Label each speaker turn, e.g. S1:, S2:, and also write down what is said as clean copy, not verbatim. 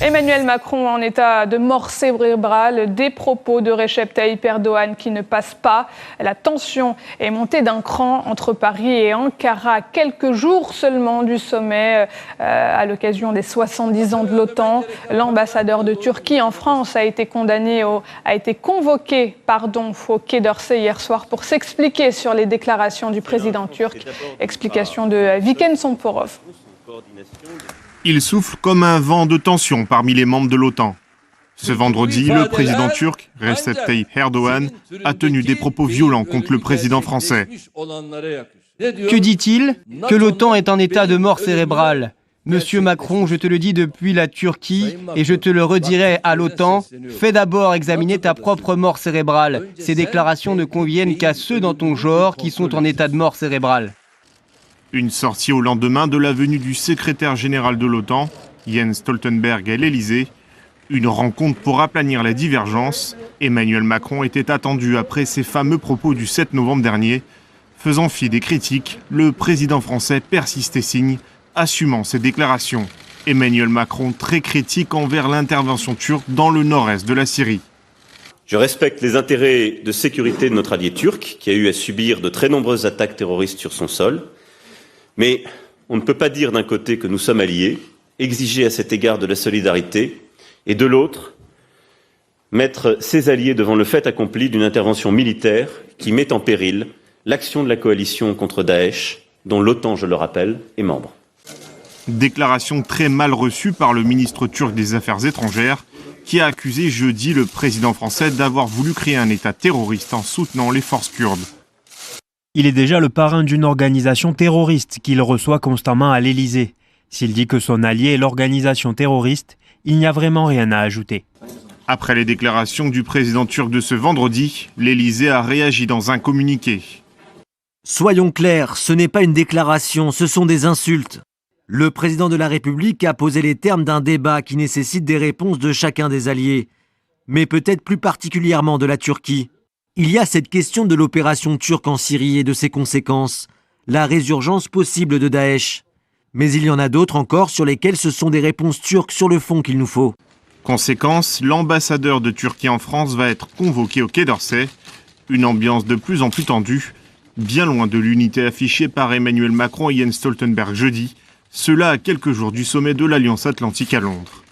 S1: Emmanuel Macron en état de mort cérébrale, des propos de Recep Tayyip Erdogan qui ne passent pas. La tension est montée d'un cran entre Paris et Ankara, quelques jours seulement du sommet à l'occasion des 70 ans de l'OTAN. L'ambassadeur de Turquie en France a été convoqué au Quai d'Orsay hier soir pour s'expliquer sur les déclarations du président turc. Explication de Viken Somporov.
S2: Il souffle comme un vent de tension parmi les membres de l'OTAN. Ce vendredi, le président turc, Recep Tayyip Erdogan, a tenu des propos violents contre le président français.
S3: Que dit-il? Que l'OTAN est en état de mort cérébrale. Monsieur Macron, je te le dis depuis la Turquie et je te le redirai à l'OTAN, fais d'abord examiner ta propre mort cérébrale. Ces déclarations ne conviennent qu'à ceux dans ton genre qui sont en état de mort cérébrale.
S2: Une sortie au lendemain de la venue du secrétaire général de l'OTAN, Jens Stoltenberg, à l'Elysée. Une rencontre pour aplanir la divergence. Emmanuel Macron était attendu après ses fameux propos du 7 novembre dernier. Faisant fi des critiques, le président français persiste et signe, assumant ses déclarations. Emmanuel Macron très critique envers l'intervention turque dans le nord-est de la Syrie.
S4: Je respecte les intérêts de sécurité de notre allié turc, qui a eu à subir de très nombreuses attaques terroristes sur son sol. Mais on ne peut pas dire d'un côté que nous sommes alliés, exiger à cet égard de la solidarité, et de l'autre, mettre ses alliés devant le fait accompli d'une intervention militaire qui met en péril l'action de la coalition contre Daesh, dont l'OTAN, je le rappelle, est membre.
S2: Déclaration très mal reçue par le ministre turc des Affaires étrangères, qui a accusé jeudi le président français d'avoir voulu créer un État terroriste en soutenant les forces kurdes.
S5: Il est déjà le parrain d'une organisation terroriste qu'il reçoit constamment à l'Elysée. S'il dit que son allié est l'organisation terroriste, il n'y a vraiment rien à ajouter.
S2: Après les déclarations du président turc de ce vendredi, l'Elysée a réagi dans un communiqué.
S6: Soyons clairs, ce n'est pas une déclaration, ce sont des insultes. Le président de la République a posé les termes d'un débat qui nécessite des réponses de chacun des alliés, mais peut-être plus particulièrement de la Turquie. Il y a cette question de l'opération turque en Syrie et de ses conséquences, la résurgence possible de Daesh. Mais il y en a d'autres encore sur lesquelles ce sont des réponses turques sur le fond qu'il nous faut.
S2: Conséquence, l'ambassadeur de Turquie en France va être convoqué au Quai d'Orsay. Une ambiance de plus en plus tendue, bien loin de l'unité affichée par Emmanuel Macron et Jens Stoltenberg jeudi. Cela à quelques jours du sommet de l'Alliance Atlantique à Londres.